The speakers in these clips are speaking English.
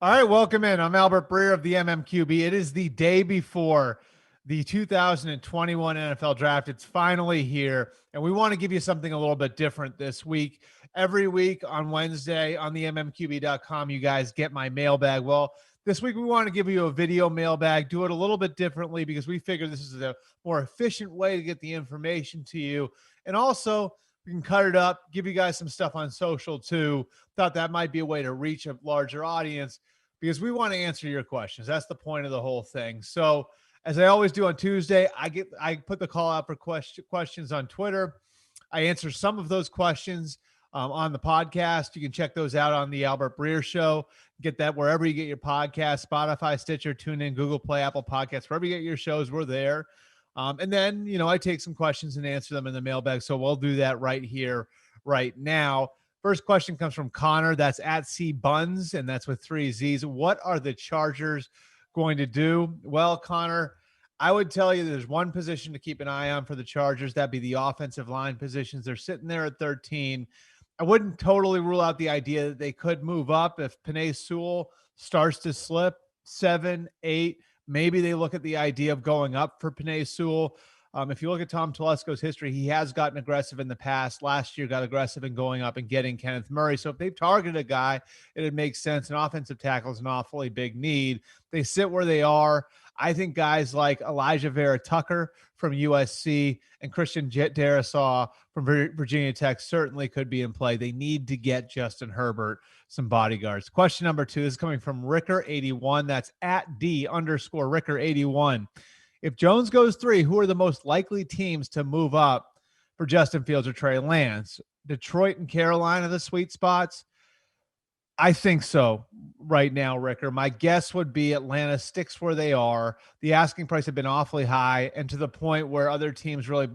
All right, welcome in. I'm Albert Breer of the MMQB. It is the day before the 2021 NFL Draft. It's finally here, and we want to give you something a little bit different this week. Every week on Wednesday on the mmqb.com, you guys get my mailbag. Well, this week we want to give you a video mailbag, do it a little bit differently because we figure this is a more efficient way to get the information to you. And also, we can cut it up, give you guys some stuff on social too. Thought that might be a way to reach a larger audience because we want to answer your questions. That's the point of the whole thing. So, as I always do on Tuesday, I put the call out for questions on Twitter. I answer some of those questions on the podcast. You can check those out on the Albert Breer Show. Get that wherever you get your podcast: Spotify, Stitcher, TuneIn, Google Play, Apple Podcasts. Wherever you get your shows, we're there. And then, I take some questions and answer them in the mailbag. So we'll do that right here, right now. First question comes from Connor. That's at C Buns, and that's with 3 Z's. What are the Chargers going to do? Well, Connor, I would tell you there's one position to keep an eye on for the Chargers. That'd be the offensive line positions. They're sitting there at 13. I wouldn't totally rule out the idea that they could move up if Penei Sewell starts to slip 7, 8. Maybe they look at the idea of going up for Penei Sewell. If you look at Tom Telesco's history, he has gotten aggressive in the past. Last year, got aggressive in going up and getting Kenneth Murray. So if they've targeted a guy, it makes sense. An offensive tackle is an awfully big need. They sit where they are. I think guys like Elijah Vera Tucker from USC and Christian Darrisaw from Virginia Tech certainly could be in play. They need to get Justin Herbert some bodyguards. Question number 2 is coming from Ricker81. That's at @D_Ricker81. If Jones goes 3, who are the most likely teams to move up for Justin Fields or Trey Lance? Detroit and Carolina, the sweet spots? I think so right now, Ricker. My guess would be Atlanta sticks where they are. The asking price have been awfully high, and to the point where other teams really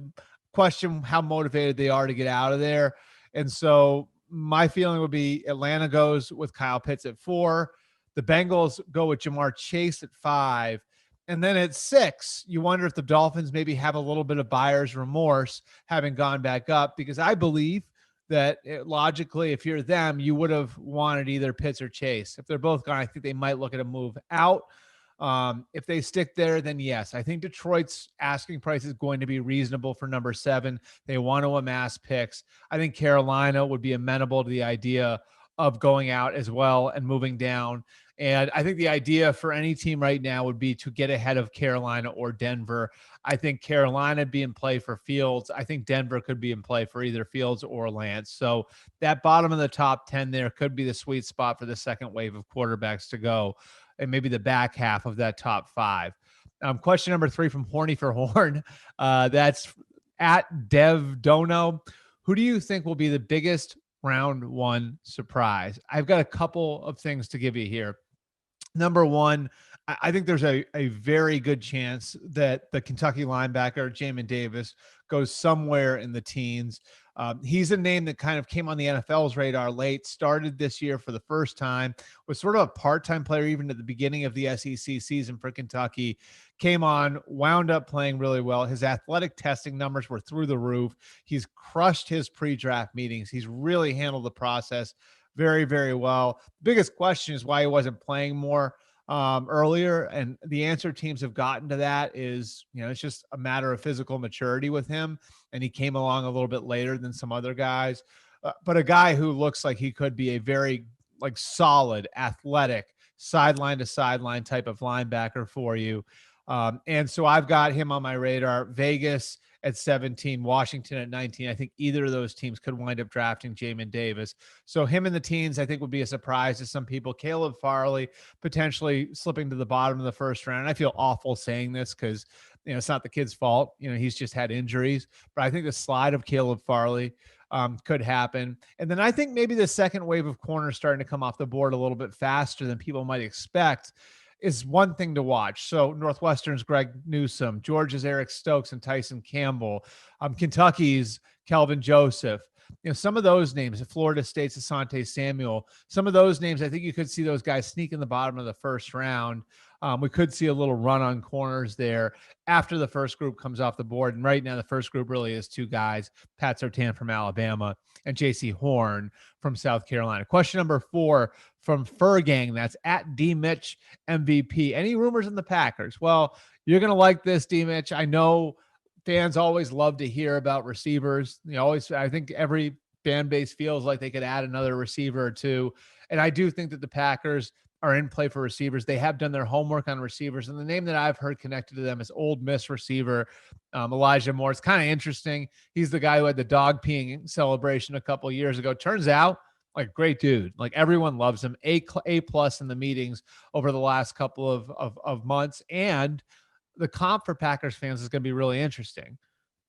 question how motivated they are to get out of there. And so my feeling would be Atlanta goes with Kyle Pitts at 4. The Bengals go with Jamar Chase at 5. And then at 6, you wonder if the Dolphins maybe have a little bit of buyer's remorse having gone back up, because I believe that logically, if you're them, you would have wanted either Pitts or Chase. If they're both gone, I think they might look at a move out. If they stick there, then yes, I think Detroit's asking price is going to be reasonable for number 7. They want to amass picks. I think Carolina would be amenable to the idea of going out as well and moving down. And I think the idea for any team right now would be to get ahead of Carolina or Denver. I think Carolina would be in play for Fields. I think Denver could be in play for either Fields or Lance. So that bottom of the top 10 there could be the sweet spot for the second wave of quarterbacks to go, and maybe the back half of that top 5. Question number 3 from Horny for Horn. That's at Dev Dono. Who do you think will be the biggest round 1 surprise? I've got a couple of things to give you here. Number 1, I think there's a very good chance that the Kentucky linebacker, Jamin Davis, goes somewhere in the teens. He's a name that kind of came on the NFL's radar late, started this year for the first time, was sort of a part-time player even at the beginning of the SEC season for Kentucky, came on, wound up playing really well. His athletic testing numbers were through the roof. He's crushed his pre-draft meetings. He's really handled the process very, very well. The biggest question is why he wasn't playing more earlier. And the answer teams have gotten to that is, it's just a matter of physical maturity with him. And he came along a little bit later than some other guys. But a guy who looks like he could be a very solid, athletic, sideline to sideline type of linebacker for you. And so I've got him on my radar. Vegas at 17, Washington at 19. I think either of those teams could wind up drafting Jamin Davis. So him in the teens, I think, would be a surprise to some people. Caleb Farley potentially slipping to the bottom of the first round. And I feel awful saying this because, it's not the kid's fault. He's just had injuries. But I think the slide of Caleb Farley could happen. And then I think maybe the second wave of corners starting to come off the board a little bit faster than people might expect is one thing to watch. So Northwestern's Greg Newsome, Georgia's Eric Stokes and Tyson Campbell, Kentucky's Kelvin Joseph. some of those names, Florida State's Asante Samuel, some of those names, I think you could see those guys sneak in the bottom of the first round. We could see a little run on corners there after the first group comes off the board. And right now, the first group really is two guys, Pat Surtain from Alabama and J.C. Horn from South Carolina. Question number 4 from Fergang. That's at D Mitch MVP. Any rumors in the Packers? Well, you're going to like this, D Mitch. I know fans always love to hear about receivers. I think every fan base feels like they could add another receiver or two. And I do think that the Packers are in play for receivers. They have done their homework on receivers. And the name that I've heard connected to them is Ole Miss receiver Elijah Moore. It's kind of interesting. He's the guy who had the dog peeing celebration a couple of years ago. Turns out, like, great dude. Like, everyone loves him. A plus in the meetings over the last couple of months. And the comp for Packers fans is going to be really interesting.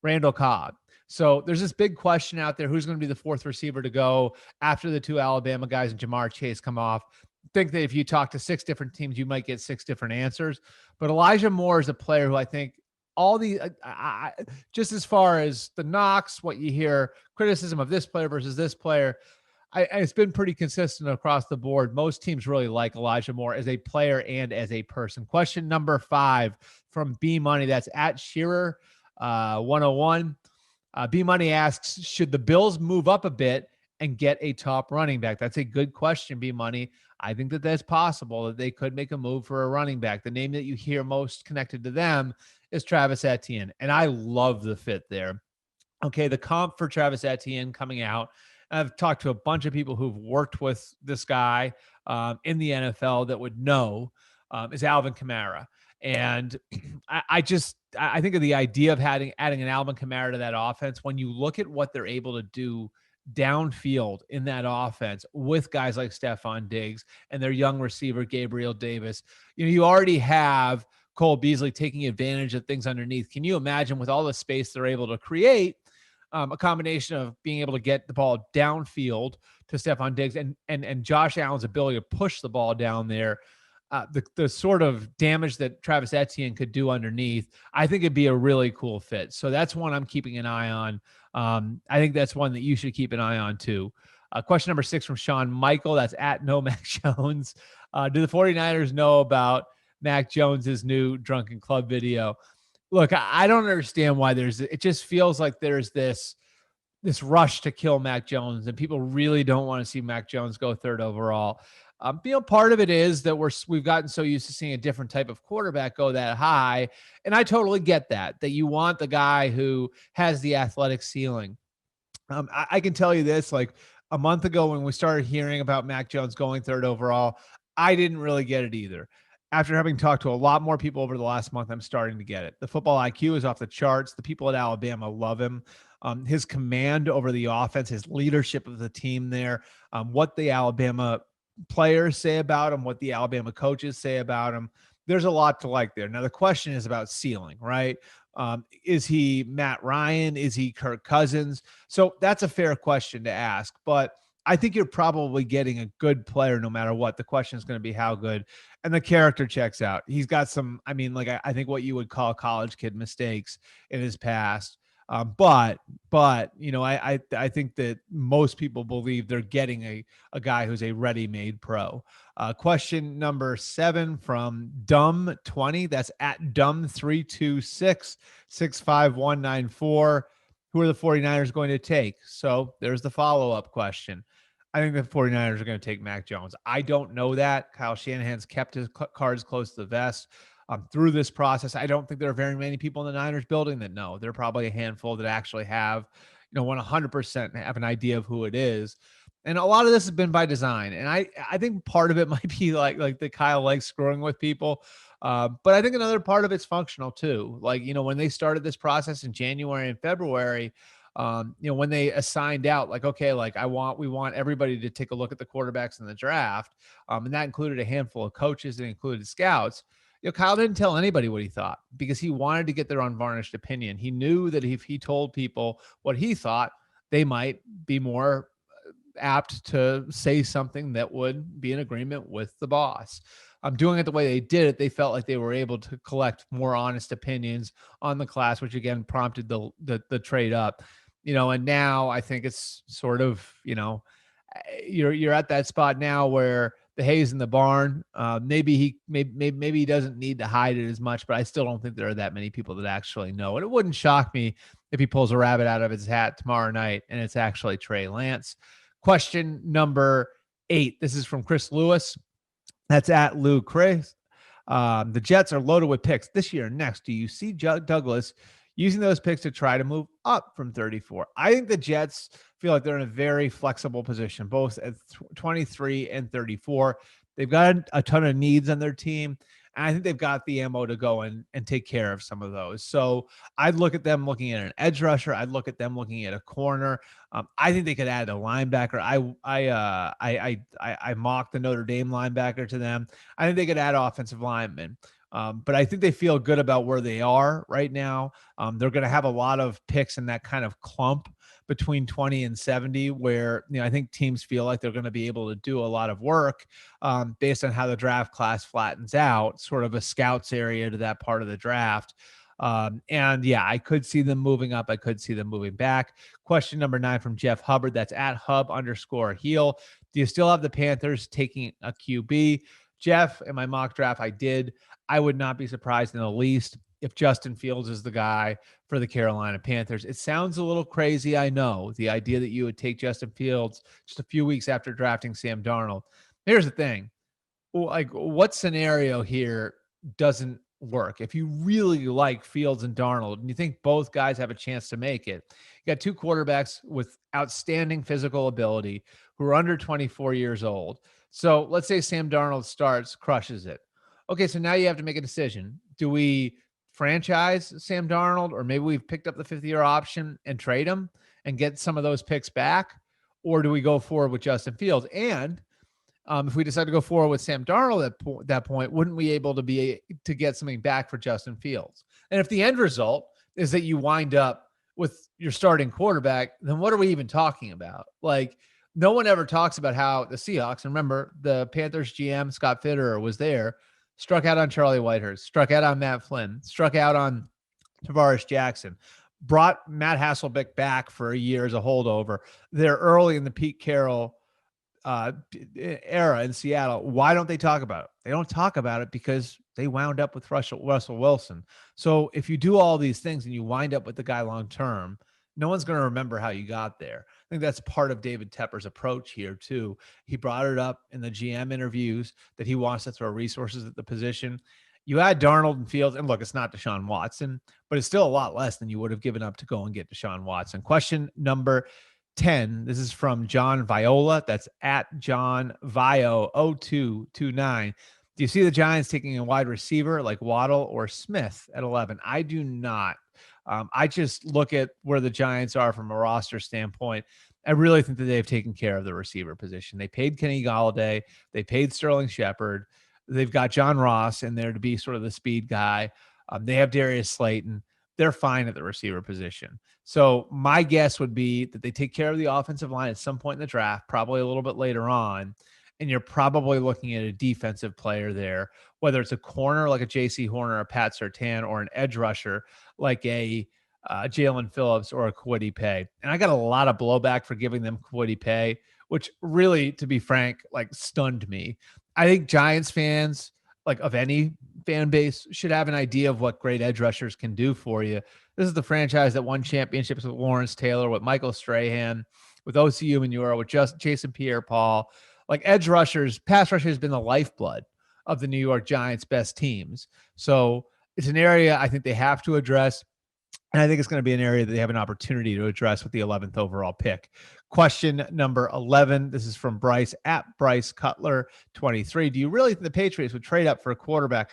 Randall Cobb. So there's this big question out there. Who's going to be the fourth receiver to go after the two Alabama guys and Jamar Chase come off? I think that if you talk to 6 different teams, you might get 6 different answers. But Elijah Moore is a player who I think all the just as far as the knocks, what you hear, criticism of this player versus this player, it's been pretty consistent across the board. Most teams really like Elijah Moore as a player and as a person. Question number 5 from B Money. That's at Shearer 101. B Money asks, should the Bills move up a bit and get a top running back? That's a good question, B Money. I think that that's possible, that they could make a move for a running back. The name that you hear most connected to them is Travis Etienne, and I love the fit there. Okay, the comp for Travis Etienne coming out, I've talked to a bunch of people who've worked with this guy in the NFL that would know, is Alvin Kamara. And I think of the idea of adding an Alvin Kamara to that offense. When you look at what they're able to do downfield in that offense with guys like Stephon Diggs and their young receiver, Gabriel Davis, you already have Cole Beasley taking advantage of things underneath. Can you imagine, with all the space they're able to create, a combination of being able to get the ball downfield to Stephon Diggs and Josh Allen's ability to push the ball down there, the sort of damage that Travis Etienne could do underneath, I think it'd be a really cool fit. So that's one I'm keeping an eye on. I think that's one that you should keep an eye on too. Question number 6 from Sean Michael. That's at No Mac Jones. Do the 49ers know about Mac Jones's new Drunken Club video? Look, I don't understand why it just feels like there's this rush to kill Mac Jones, and people really don't want to see Mac Jones go 3rd overall. Part of it is that we've gotten so used to seeing a different type of quarterback go that high. And I totally get that you want the guy who has the athletic ceiling. I can tell you this, like a month ago when we started hearing about Mac Jones going 3rd overall, I didn't really get it either. After having talked to a lot more people over the last month, I'm starting to get it. The football IQ is off the charts. The people at Alabama love him. His command over the offense, his leadership of the team there, what the Alabama players say about him, what the Alabama coaches say about him. There's a lot to like there. Now, the question is about ceiling, right? Is he Matt Ryan? Is he Kirk Cousins? So that's a fair question to ask, but I think you're probably getting a good player no matter what. The question is going to be how good. And the character checks out. He's got some, I think what you would call college kid mistakes in his past. But I think that most people believe they're getting a guy who's a ready-made pro. Question number 7 from Dumb20. That's at Dumb326-65194. Who are the 49ers going to take? So there's the follow-up question. I think the 49ers are going to take Mac Jones. I don't know that. Kyle Shanahan's kept his cards close to the vest. Through this process, I don't think there are very many people in the Niners building that know. There are probably a handful that actually have, 100% have an idea of who it is. And a lot of this has been by design. And I think part of it might be like the Kyle likes screwing with people. But I think another part of it's functional too. Like, when they started this process in January and February, when they assigned out, like, okay, like we want everybody to take a look at the quarterbacks in the draft. And that included a handful of coaches and included scouts. Kyle didn't tell anybody what he thought because he wanted to get their unvarnished opinion. He knew that if he told people what he thought, they might be more apt to say something that would be in agreement with the boss. Doing it the way they did it, they felt like they were able to collect more honest opinions on the class, which again prompted the trade up. And now I think it's sort of, you're at that spot now where the hay's in the barn. Maybe he doesn't need to hide it as much, but I still don't think there are that many people that actually know. And it wouldn't shock me if he pulls a rabbit out of his hat tomorrow night and it's actually Trey Lance. Question number 8. This is from Chris Lewis. That's at Lou Chris. The Jets are loaded with picks this year and next. Do you see Douglas using those picks to try to move up from 34? I think the Jets feel like they're in a very flexible position, both at 23 and 34. They've got a ton of needs on their team, and I think they've got the ammo to go and take care of some of those. So I'd look at them looking at an edge rusher. I'd look at them looking at a corner. I think they could add a linebacker. I mocked the Notre Dame linebacker to them. I think they could add offensive linemen. But I think they feel good about where they are right now. They're going to have a lot of picks in that kind of clump between 20 and 70, where I think teams feel like they're going to be able to do a lot of work based on how the draft class flattens out, sort of a scouts area to that part of the draft. And yeah, I could see them moving up. I could see them moving back. Question number 9 from Jeff Hubbard. That's at Hub_heel. Do you still have the Panthers taking a QB? Jeff, in my mock draft, I did. I would not be surprised in the least if Justin Fields is the guy for the Carolina Panthers. It sounds a little crazy, I know, the idea that you would take Justin Fields just a few weeks after drafting Sam Darnold. Here's the thing. Like, what scenario here doesn't work? If you really like Fields and Darnold and you think both guys have a chance to make it, you got two quarterbacks with outstanding physical ability who are under 24 years old. So let's say Sam Darnold starts, crushes it. Okay, so now you have to make a decision. Do we franchise Sam Darnold, or maybe we've picked up the 5th-year option and trade him and get some of those picks back? Or do we go forward with Justin Fields? And if we decide to go forward with Sam Darnold at that point, wouldn't we able to get something back for Justin Fields? And if the end result is that you wind up with your starting quarterback, then what are we even talking about? Like, no one ever talks about how the Seahawks, and remember, the Panthers GM, Scott Fitterer, was there, struck out on Charlie Whitehurst, struck out on Matt Flynn, struck out on Tavares Jackson, brought Matt Hasselbeck back for a year as a holdover. They're early in the Pete Carroll era in Seattle. Why don't they talk about it? They don't talk about it because they wound up with Russell Wilson. So if you do all these things and you wind up with the guy long term, no one's going to remember how you got there. I think that's part of David Tepper's approach here too. He brought it up in the GM interviews that he wants to throw resources at the position. You add Darnold and Fields, and look, it's not Deshaun Watson, but it's still a lot less than you would have given up to go and get Deshaun Watson. Question number 10. This is from John Viola. That's at John Vio 0229. Do you see the Giants taking a wide receiver like Waddle or Smith at 11? I do not. I just look at where the Giants are from a roster standpoint. I really think that they've taken care of the receiver position. They paid Kenny Golladay. They paid Sterling Shepard. They've got John Ross in there to be sort of the speed guy. They have Darius Slayton. They're fine at the receiver position. So my guess would be that they take care of the offensive line at some point in the draft, probably a little bit later on. And you're probably looking at a defensive player there, whether it's a corner like a J.C. Horner, a Pat Surtain, or an edge rusher like a Jalen Phillips or a Kwity Paye. And I got a lot of blowback for giving them Kwity Paye, which really, to be frank, like stunned me. I think Giants fans, like of any fan base, should have an idea of what great edge rushers can do for you. This is the franchise that won championships with Lawrence Taylor, with Michael Strahan, with OCU Manura, with Jason Pierre-Paul. Like edge rushers, pass rushers has been the lifeblood of the New York Giants' best teams. So it's an area I think they have to address. And I think it's going to be an area that they have an opportunity to address with the 11th overall pick. Question number 11. This is from Bryce at Bryce Cutler 23. Do you really think the Patriots would trade up for a quarterback?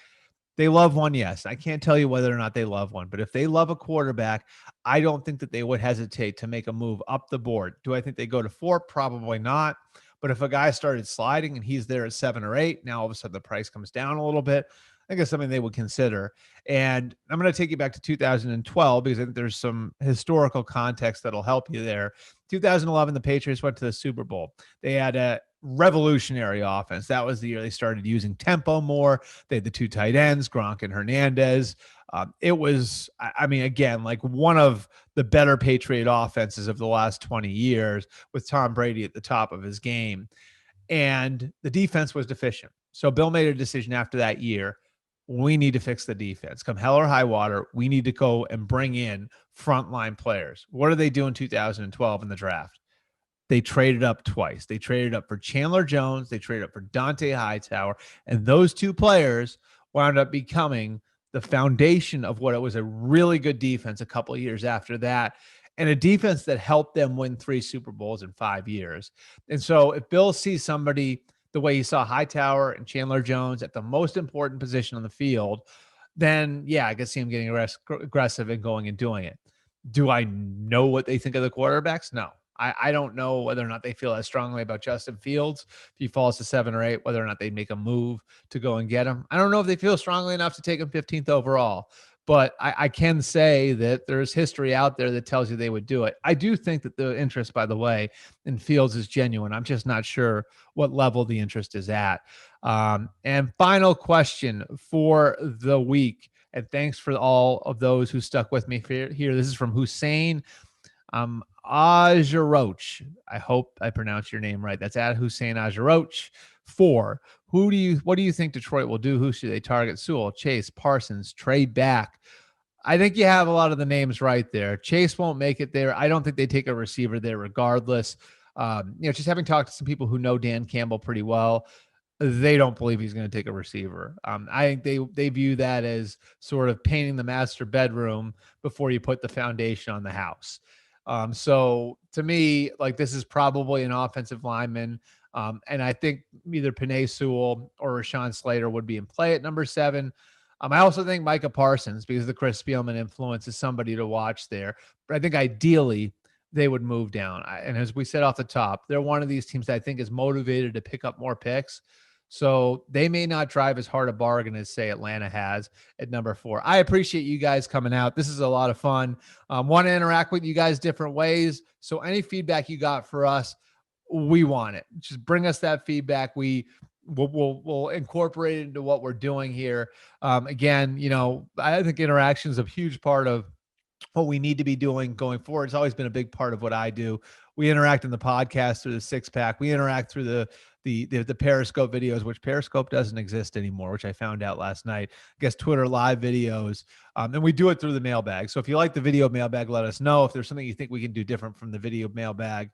They love one, yes. I can't tell you whether or not they love one, but if they love a quarterback, I don't think that they would hesitate to make a move up the board. Do I think they go to 4? Probably not. But if a guy started sliding and he's there at 7 or 8, now all of a sudden the price comes down a little bit. think it's something they would consider. And I'm going to take you back to 2012 because I think there's some historical context that'll help you there. 2011, the Patriots went to the Super Bowl. They had a revolutionary offense. That was the year they started using tempo more. They had the two tight ends, Gronk and Hernandez. It was, I mean, again, like one of the better Patriot offenses of the last 20 years with Tom Brady at the top of his game. And the defense was deficient. So Bill made a decision after that year. We need to fix the defense. Come hell or high water, we need to go and bring in frontline players. What did they do in 2012 in the draft? They traded up twice. They traded up for Chandler Jones. They traded up for Dante Hightower. And those two players wound up becoming the foundation of what it was a really good defense a couple of years after that, and a defense that helped them win 3 Super Bowls in 5 years. And so if Bill sees somebody the way he saw Hightower and Chandler Jones at the most important position on the field, then yeah, I could see him getting aggressive and going and doing it. Do I know what they think of the quarterbacks? No. I don't know whether or not they feel as strongly about Justin Fields. If he falls to 7 or 8, whether or not they'd make a move to go and get him. I don't know if they feel strongly enough to take him 15th overall, but I can say that there's history out there that tells you they would do it. I do think that the interest, by the way, in Fields is genuine. I'm just not sure what level the interest is at. And final question for the week. And thanks for all of those who stuck with me here. This is from Hussein Ajaroch. I hope I pronounced your name right. That's at Hussein Ajaroch. 4. What do you think Detroit will do? Who should they target? Sewell, Chase, Parsons, trade back. I think you have a lot of the names right there. Chase won't make it there. I don't think they take a receiver there regardless. Just having talked to some people who know Dan Campbell pretty well, they don't believe he's going to take a receiver. I think they view that as sort of painting the master bedroom before you put the foundation on the house. So to me, like, this is probably an offensive lineman. And I think either Penei Sewell or Rashawn Slater would be in play at number 7. I also think Micah Parsons, because of the Chris Spielman influence, is somebody to watch there. But I think ideally they would move down. And as we said off the top, they're one of these teams that I think is motivated to pick up more picks. So they may not drive as hard a bargain as, say, Atlanta has at number 4. I appreciate you guys coming out. This is a lot of fun. Want to interact with you guys different ways. So any feedback you got for us, we want it. Just bring us that feedback. We'll incorporate it into what we're doing here. Again, I think interaction is a huge part of what we need to be doing going forward. It's always been a big part of what I do. We interact in the podcast through the 6-pack. We interact through the Periscope videos, which Periscope doesn't exist anymore, which I found out last night. I guess Twitter live videos. And we do it through the mailbag. So if you like the video mailbag, let us know. If there's something you think we can do different from the video mailbag,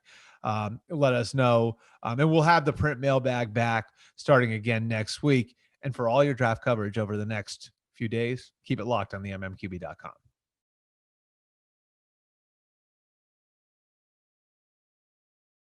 let us know. And we'll have the print mailbag back starting again next week. And for all your draft coverage over the next few days, keep it locked on the mmqb.com.